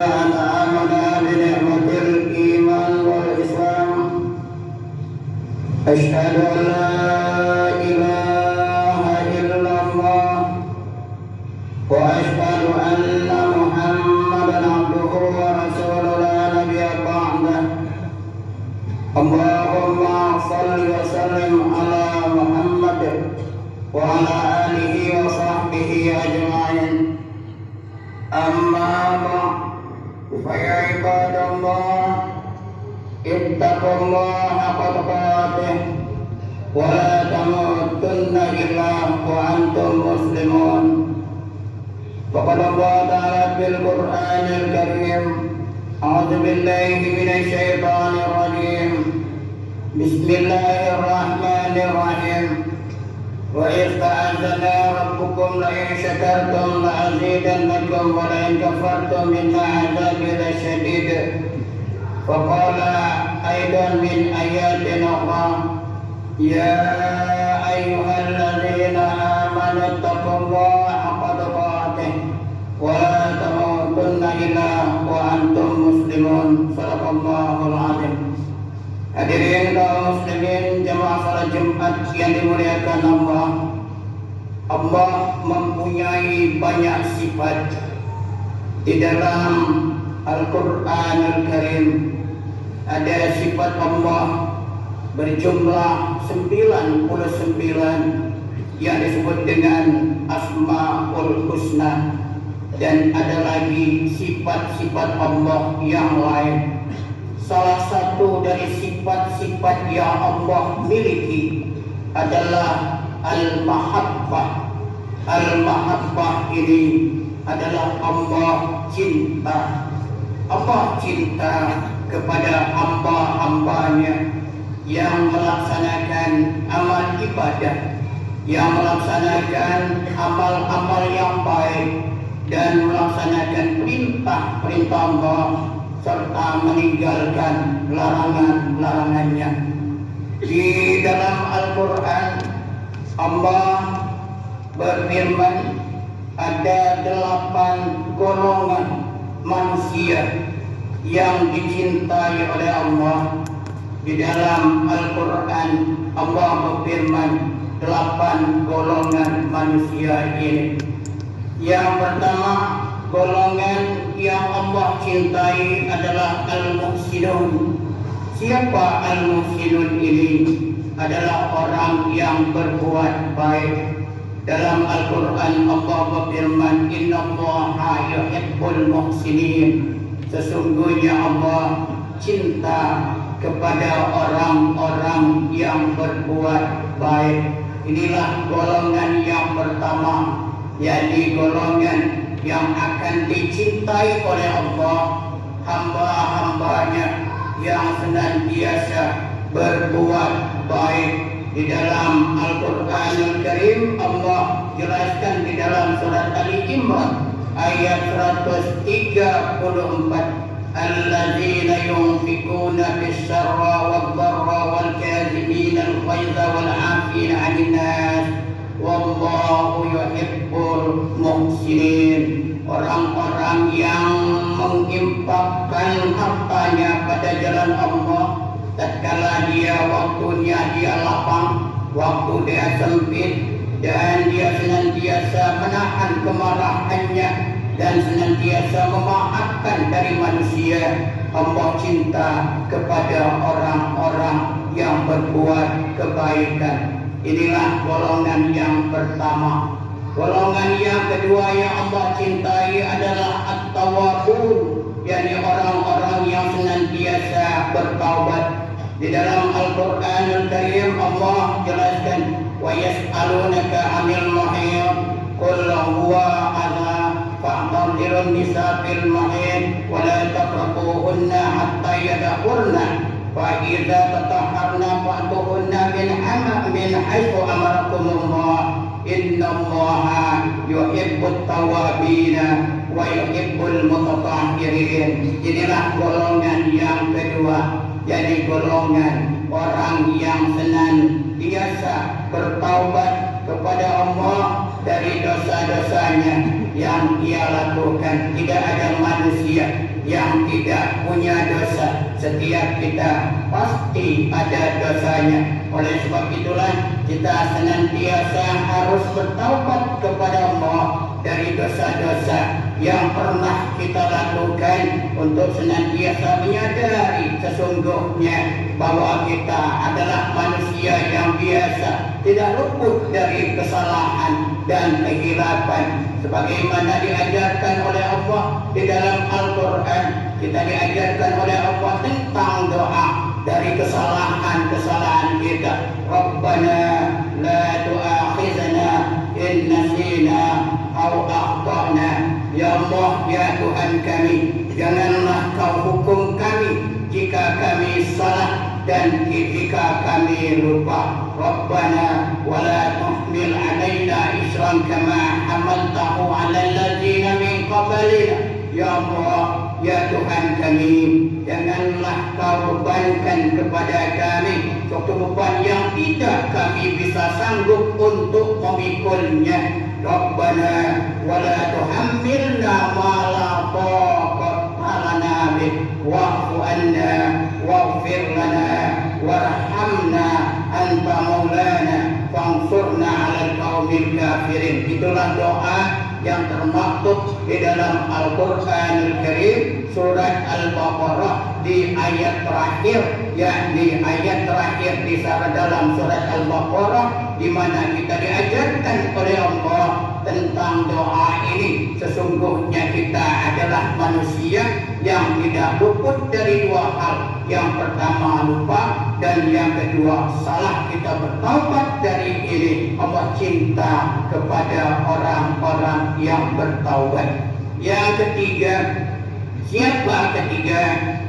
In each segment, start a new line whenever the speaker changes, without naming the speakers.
أنعمنا بنعمة الإيمان والإسلام. أشهد أن لا إله إلا الله وأشهد أن محمدا عبده ورسوله لا نبي بعده. اللهم صل وسلم على محمد وعلى آله وصحبه أجمعين. أما بعد فيا عباد الله اتقوا الله حق تقاته ولا تموتن إلا وأنتم مسلمون. فقال الله تعالى في القرآن الكريم: أعوذ بالله من الشيطان الرجيم. بسم الله الرحمن الرحيم. وإذ تأذن ربكم لئن شكرتم لأزيدنكم ولئن كفرتم إن عذابي لشديد. وقال أيضا من آيات أخرى: يا أيها الذين آمنوا اتقوا الله حق تقاته ولا تموتن إلا وأنتم مسلمون. صدق الله العظيم. Hadirin kaum muslimin jemaah salat Jumat yang dimuliakan Allah. Allah mempunyai banyak sifat di dalam Al-Qur'anul Karim. Ada sifat Allah berjumlah 99 yang disebut dengan Asmaul Husna, dan ada lagi sifat-sifat Allah yang lain. Salah satu dari sifat-sifat yang Allah miliki adalah Al-Mahabbah. Al-Mahabbah ini adalah Allah cinta. Allah cinta kepada hamba-hambanya yang melaksanakan amal ibadah, yang melaksanakan amal-amal yang baik, dan melaksanakan perintah-perintah Allah serta meninggalkan larangan-larangannya. Di dalam Al-Quran Allah berfirman, ada 8 golongan manusia yang dicintai oleh Allah. Di dalam Al-Quran Allah berfirman 8 golongan manusia ini. Yang pertama, golongan yang Allah cintai adalah Al-Muhsinun. Siapa Al-Muhsinun ini? Adalah orang yang berbuat baik. Dalam Al-Quran Allah berfirman, Innallaha yuhibbul muhsinin. Sesungguhnya Allah cinta kepada orang-orang yang berbuat baik. Inilah golongan yang pertama, yakni golongan yang akan dicintai oleh Allah, hamba-hambanya yang senantiasa berbuat baik. Di dalam Al-Quranul Karim Allah jelaskan di dalam surat Ali Imran ayat 134, alladzina yunfikuna bis-sarra wad-dharra wal-kadhimina al-ghaiza wal-'afina 'anil nas wallahu yuhibbul muhsinin. Orang-orang yang menginfakkan hartanya pada jalan Allah tatkala waktunya dia lapang, waktu dia sempit, dan dia senantiasa menahan kemarahannya dan senantiasa memaafkan dari manusia. Allah cinta kepada orang-orang yang berbuat kebaikan. Inilah golongan yang pertama. Golongan yang kedua yang Allah cintai adalah At-Tawwabun, yakni orang-orang yang senantiasa bertaubat. Di dalam Al-Quranul Karim Allah jelaskan, wa yas'alunaka 'anil mahid qul huwa adza fa'tazilun nisa fil mahid wa la taqrabuhunna hatta yadkhulna fa idza tatahharna fa'tuhunna min haitsu amarakumullah innallaha yuhibbut tawwabina wa yuhibbul mutatahhirin. Inilah golongan yang kedua, jadi golongan orang yang senantiasa bertaubat kepada Allah dari dosa-dosanya yang ia lakukan. Tidak ada manusia yang tidak punya dosa. Setiap kita pasti ada dosanya. Oleh sebab itulah kita senantiasa harus bertaubat kepada Allah dari dosa-dosa yang pernah kita lakukan, untuk senantiasa menyadari sesungguhnya bahwa kita adalah manusia yang biasa, tidak luput dari kesalahan dan kehilapan. Sebagaimana diajarkan oleh Allah di dalam Al-Quran, kita diajarkan oleh Allah tentang doa dari kesalahan-kesalahan kita. Rabbana la tu'akhizna in nasina aw akhtana. Ya Allah, ya Tuhan kami, janganlah kau hukum kami jika kami salah dan jika kami lupa. Rabbana wa la tuhmil alaina isran kama hamaltahu ala alladzina min qablina. Ya Allah, ya Tuhan kami, janganlah kau bebankan kepada kami suatu beban yang tidak kami bisa sanggup untuk memikulnya. Rabbana wa la tuhammilna ma la taqata lana bih wa'fu anna waghfir lana warhamna anta maulana fansurna 'alal qaumil kafirin. Itulah doa yang termaktub di dalam Al-Qur'anul Karim surat Al-Baqarah di ayat terakhir, yakni ayat terakhir di dalam surat Al-Baqarah, di mana kita diajarkan oleh Allah tentang doa ini. Sesungguhnya kita adalah manusia yang tidak luput dari dua hal. Yang pertama lupa, dan yang kedua salah. Kita bertaubat dari ini. Allah cinta kepada orang-orang yang bertaubat. Yang ketiga, siapa ketiga?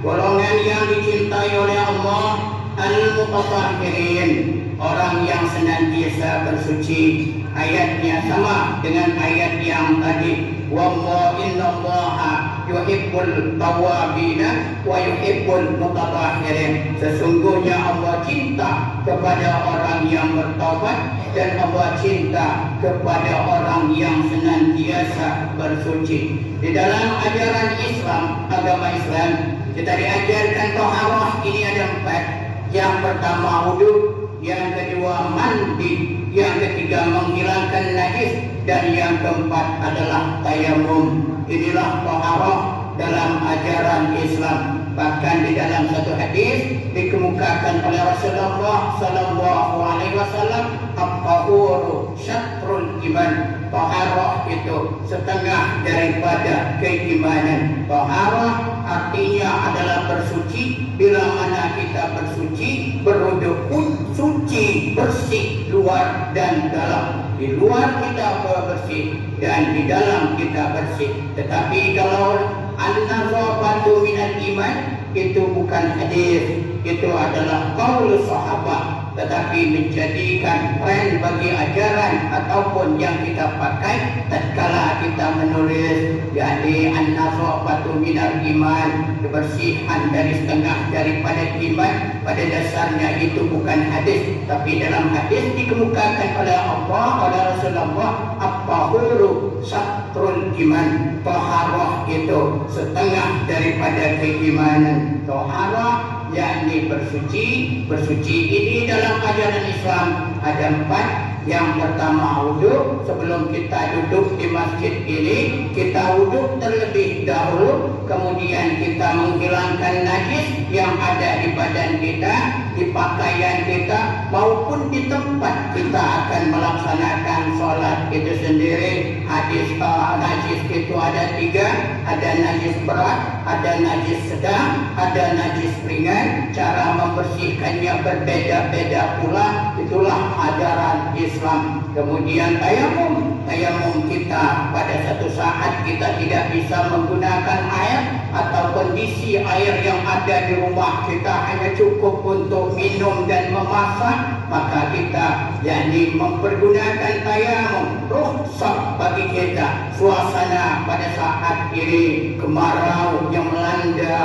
Golongan yang dicintai oleh Allah, al-mutatahhirin, orang yang senantiasa bersuci. Ayatnya sama dengan ayat yang tadi. Wallahu innallaha yuhibbul tawwabina wa yuhibbul mutatahhirin. Sesungguhnya Allah cinta kepada orang yang bertaubat, dan Allah cinta kepada orang yang senantiasa bersuci. Di dalam ajaran Islam, agama Islam, kita diajarkan taharah ini ada 4. Yang pertama wudu, yang kedua mandi, yang ketiga menghilangkan najis, dan yang keempat adalah tayamum. Inilah taharah dalam ajaran Islam. Bahkan di dalam satu hadis dikemukakan oleh Rasulullah sallallahu alaihi wasallam, at-tahuru syatrul iman. Taharah itu setengah daripada keimanan. Taharah artinya adalah bersuci. Bila mana kita bersuci, berwudu pun suci, bersih luar dan dalam. Di luar kita bersih dan di dalam kita bersih. Tetapi kalau an-nazafatu minal iman, itu bukan hadis, itu adalah qaul sahabat, tetapi menjadikan tren bagi ajaran ataupun yang kita pakai tatkala kita menulis, yakni an-nazafatu minal iman, kebersihan dari setengah daripada iman. Pada dasarnya itu bukan hadis, tapi dalam hadis dikemukakan oleh Allah, oleh Rasulullah, at-tahuru syatrul iman. Taharah itu setengah daripada keimanan. Taharah yakni bersuci. Bersuci ini dalam ajaran Islam ada 4. Yang pertama wudu. Sebelum kita duduk di masjid ini, kita wudu terlebih dahulu. Kemudian kita menghilangkan najis yang ada di badan kita, di pakaian kita, maupun di tempat kita akan melaksanakan sholat itu sendiri. Hadis najis itu ada 3. Ada najis berat, ada najis sedang, ada najis ringan. Cara membersihkannya berbeda-beda pula. Itulah ajaran Islam. Kemudian tayamum. Tayamum kita pada satu saat kita tidak bisa menggunakan air, atau kondisi air yang ada di rumah kita hanya cukup untuk minum dan memasak, maka kita yakni mempergunakan tayamum. Rukhsah bagi kita. Suasana pada saat ini kemarau yang melanda,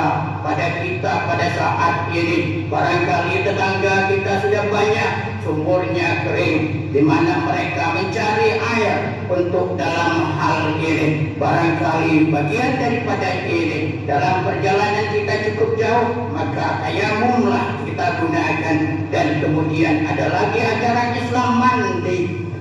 pada kita pada saat ini. Barangkali tetangga kita sudah banyak sumurnya kering, di mana mereka mencari air untuk dalam hal ini. Barangkali bagian daripada ini dalam perjalanan kita cukup jauh, maka tayamumlah kita gunakan. Dan kemudian ada lagi ajaran Islam mandi.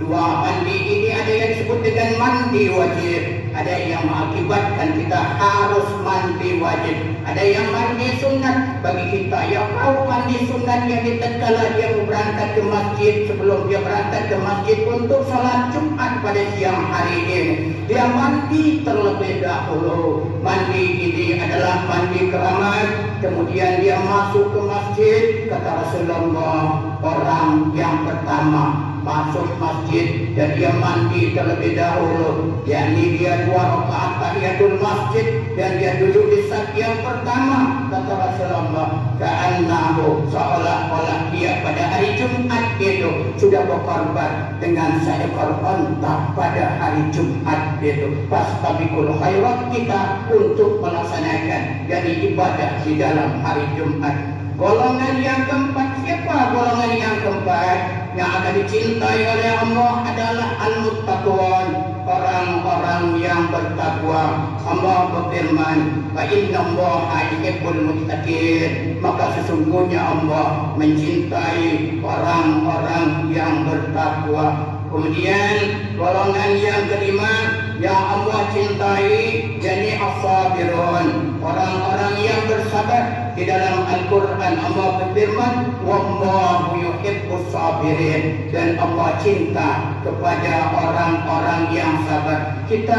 Dua mandi ini ada yang disebut dengan mandi wajib, ada yang mengakibatkan kita harus mandi wajib, ada yang mandi sunat. Bagi kita yang tahu mandi sunat yang tatkala dia berangkat ke masjid, sebelum dia berangkat ke masjid untuk salat Jumat pada siang hari ini, dia mandi terlebih dahulu. Mandi ini adalah mandi keramat, kemudian dia masuk ke masjid. Kata Rasulullah, orang yang pertama masuk masjid dan dia mandi terlebih dahulu, yakni dia 2 rakaat tahiyatul masjid dan dia duduk di saf yang pertama. Kata Rasulullah, ka'annahu, seolah-olah dia pada hari Jumat itu sudah berkorban dengan seekor unta pada hari Jumat itu. Fastabiqul khairat, kita untuk melaksanakan jadi ibadah di dalam hari Jumat. Golongan yang keempat, siapa golongan yang keempat? Yang akan dicintai oleh Allah adalah al-muttaqun, orang-orang yang bertakwa. Allah berfirman, fa innallaha yuhibbul muttaqin, maka sesungguhnya Allah mencintai orang-orang yang bertakwa. Kemudian golongan yang kelima yang Allah cintai, yakni as-sabirun, orang-orang yang bersabar. Di dalam Al-Quran Allah berfirman, wallahu yuhibbus sabirin, dan Allah cinta kepada orang-orang yang sabar. Kita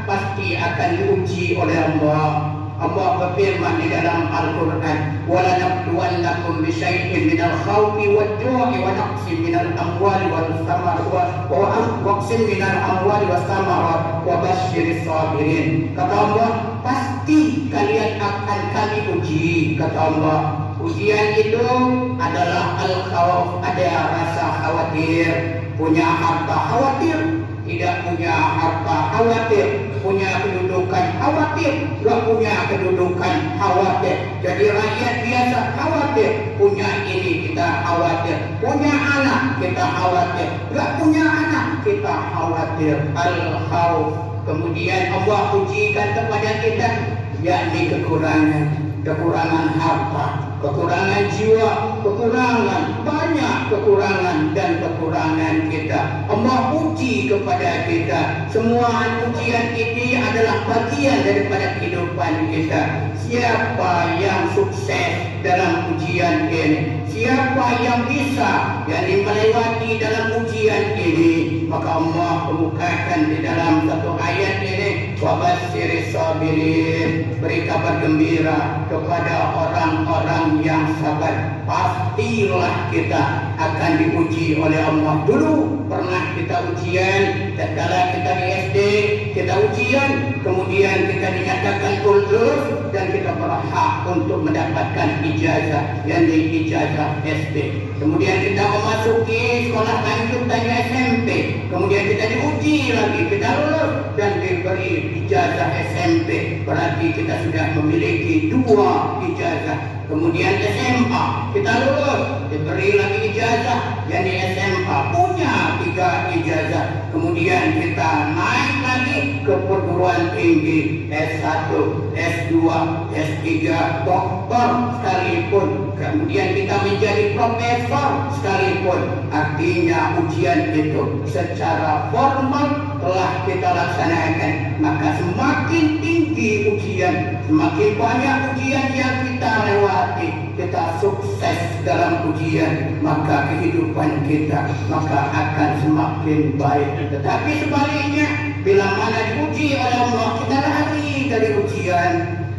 pasti akan diuji oleh Allah. Allah berfirman di dalam Al-Quran, wala nabluwannakum bisyai'in minal khawfi wad-ju'i wa naqsin minal amwali wal thamarat wa naqsin minal amwali was thamarat wa basyiris sabirin. Kata Allah, pasti kalian akan kami uji. Kata Allah, ujian itu adalah al-khawf, ada rasa khawatir, punya harta khawatir, tidak punya harta khawatir, punya kedudukan khawatir, gak punya kedudukan khawatir. Jadi rakyat biasa khawatir, punya ini kita khawatir, punya anak kita khawatir, gak punya anak kita khawatir. Al-khawf. Kemudian Allah ujikan kepada kita, yakni kekurangan harta, kekurangan jiwa, kekurangan banyak kekurangan dan kekurangan kita. Allah uji kepada kita. Semua ujian ini adalah bagian daripada kehidupan kita. Siapa yang sukses dalam ujian ini, siapa yang bisa yang melewati dalam ujian ini, maka Allah kemukakan di dalam satu ayat ini, wabasyiris sabirin, beri kabar gembira kepada orang-orang yang sabar. Pastilah kita akan diuji oleh Allah. Dulu pernah kita ujian, tatkala kita di SD, kita ujian, kemudian kita dinyatakan lulus dan kita berhak untuk mendapatkan ijazah, yakni ijazah SD. Kemudian kita memasuki sekolah lanjutannya SMP, kemudian kita diuji lagi, kita lulus dan diberi ijazah SMP. Berarti kita sudah memiliki 2 ijazah. Kemudian SMA, kita lulus, diberi lagi ijazah, yakni SMA punya 3 ijazah. Kemudian kita naik lagi ke perguruan tinggi, S1, S2, S3, doktor sekalipun. Kemudian kita menjadi profesor sekalipun. Artinya ujian itu secara formal telah kita laksanakan. Maka semakin tinggi ujian, semakin banyak ujian yang kita lewati, kita sukses dalam ujian, maka kehidupan kita akan semakin baik. Tetapi sebaliknya, bila mana diuji oleh Allah, kita lari dari ujian,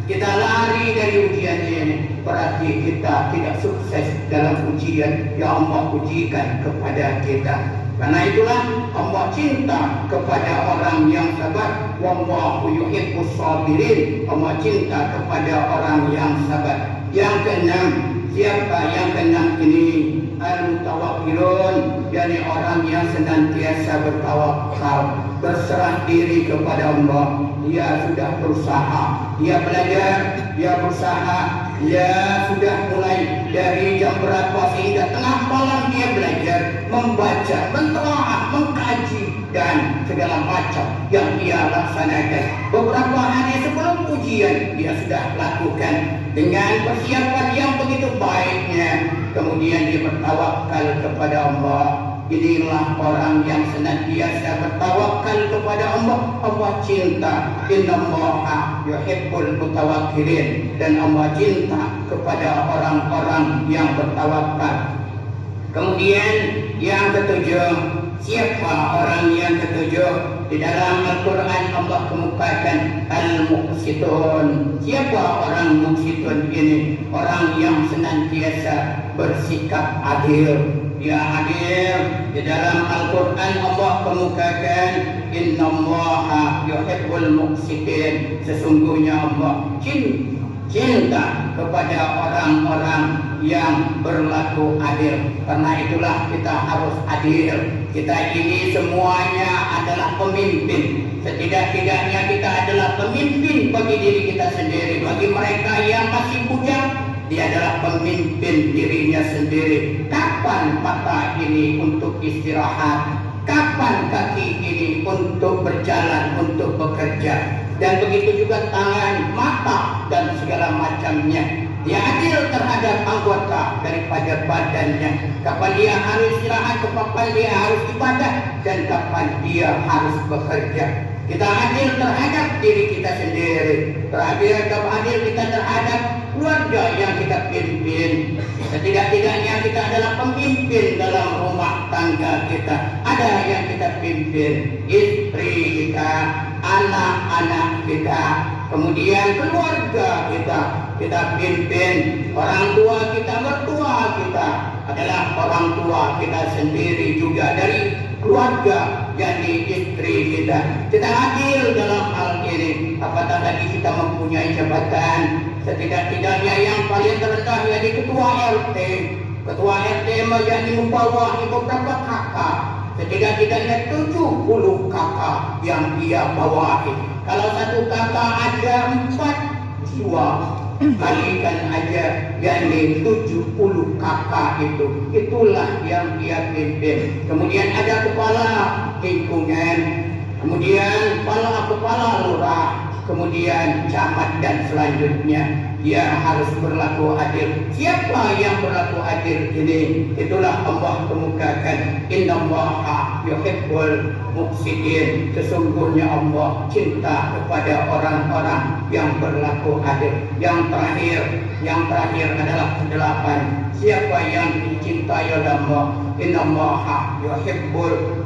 kita lari dari ujian ini, berarti kita tidak sukses dalam ujian yang Allah ujikan kepada kita. Karena itulah Allah cinta kepada orang yang sabar. Wallahu yuhibbus sabirin. Allah cinta kepada orang yang sabar. Yang keenam, siapa yang keenam ini? Al-mutawakkilun, yakni orang yang senantiasa bertawakal, berserah diri kepada Allah. Dia sudah berusaha, dia belajar, dia berusaha, dia sudah mulai dari jam berapa sehingga tengah malam dia belajar, membaca, mentelaah, mengkaji, dan segala macam yang dia laksanakan. Beberapa hari sebelum ujian dia sudah lakukan dengan persiapan yang begitu baiknya. Kemudian dia bertawakal kepada Allah. Inilah orang yang senantiasa bertawakal kepada Allah. Allah cinta, innallaha yuhibbul mutawakkilin, dan Allah cinta kepada orang-orang yang bertawakal. Kemudian yang ketujuh, siapa orang yang ketujuh? Di dalam Al-Quran Allah kemukakan al-muqsitun. Siapa orang muqsitun ini? Orang yang senantiasa bersikap adil. Dia adil. Di dalam Al-Quran Allah kemukakan innallaha yuhibbul muqsitin. Sesungguhnya Allah cinta kepada orang-orang yang berlaku adil. Karena itulah kita harus adil. Kita ini semuanya adalah pemimpin. Setidak-tidaknya kita adalah pemimpin bagi diri kita sendiri. Bagi mereka yang masih bujang, dia adalah pemimpin dirinya sendiri. Kapan mata ini untuk istirahat? Kapan kaki ini untuk berjalan, untuk bekerja? Dan begitu juga tangan, mata, dan segala macamnya. Dia adil terhadap anggota daripada badannya. Kapan dia harus istirahat, kapan dia harus ibadah, dan kapan dia harus bekerja. Kita adil terhadap diri kita sendiri. Adil kita terhadap keluarga yang kita pimpin. Setidak-tidaknya kita adalah pemimpin dalam rumah tangga kita. Ada yang kita pimpin, istri kita, anak-anak kita, kemudian keluarga kita pimpin. Orang tua kita, mertua kita adalah orang tua kita sendiri juga dari keluarga, jadi istri kita. Kita adil dalam hal ini. Apatah lagi kita mempunyai jabatan, setidak-tidaknya yang paling terendah jadi ketua RT. Ketua RT menjadi membawahi beberapa kakak. Setidak-tidaknya 70 kakak yang dia bawahi. Kalau satu kakak ada 4 jiwa, kalikan aja, yakni 70 kakak itu. Itulah yang dia pimpin. Kemudian ada kepala lingkungan, kemudian kepala lurah, kemudian camat, dan selanjutnya. Dia harus berlaku adil. Siapa yang berlaku adil ini? Itulah Allah kemukakan innallaha yuhibbul muqsitin. Sesungguhnya Allah cinta kepada orang-orang yang berlaku adil. Yang terakhir adalah ke-8. Siapa yang dicintai oleh Allah? Innallaha yuhibbul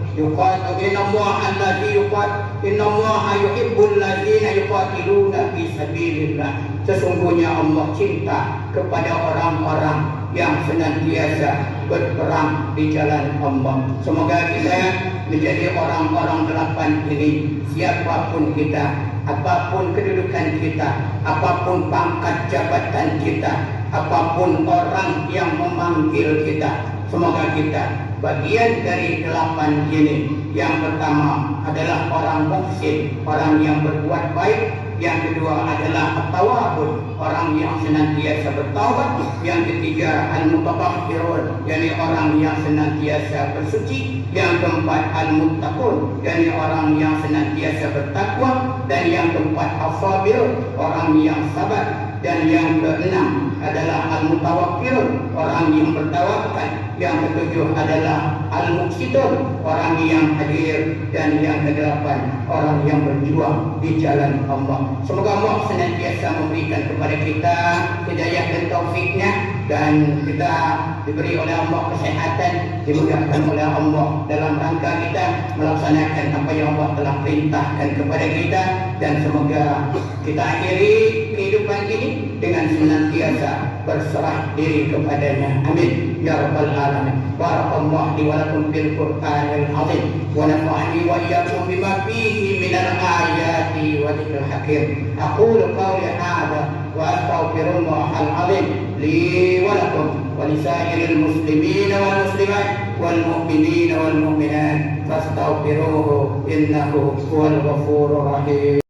innallaha yuhibbul ladzina yuqatiluna fi sabilillah. Sesungguhnya Allah cinta kepada orang-orang yang senantiasa berperang di jalan Allah. Semoga kita menjadi orang-orang 8 ini. Siapapun kita, apapun kedudukan kita, apapun pangkat jabatan kita, apapun orang yang memanggil kita, semoga kita bagian dari 8 ini. Yang pertama adalah orang muhsin, orang yang berbuat baik. Yang kedua adalah at-tawabun, orang yang senantiasa bertaubat. Yang ketiga al-mutatahhirun, yakni orang yang senantiasa bersuci. Yang keempat al-muttaqun, yakni orang yang senantiasa bertakwa. Dan yang keempat as-sabir, orang yang sabar. Dan yang keenam adalah al-mutawakkilun, orang yang bertawakal. Yang ketujuh adalah al-muqsitun, orang yang hadir. Dan yang kedelapan, orang yang berjuang di jalan Allah. Semoga Allah senantiasa memberikan kepada kita hidayah dan taufiknya, dan kita diberi oleh Allah kesehatan, dimudahkan oleh Allah dalam rangka kita melaksanakan apa yang Allah telah perintahkan kepada kita. Dan semoga kita akhiri kehidupan ini dengan senantiasa berserah diri kepadanya. Amin ya rabbal alamin. Barakallahu li wa lakum fil Qur'anil azim wa nafa'ani wa iyyakum bima fihi minal ayati wa dzikril hakim. Aqulu qawli hadha wa astaghfirullahal azim li wa lakum wa lisairil muslimin wal muslimat wal mu'minin wal mu'minat fastaghfiruhu innahu huwal ghafurur rahim.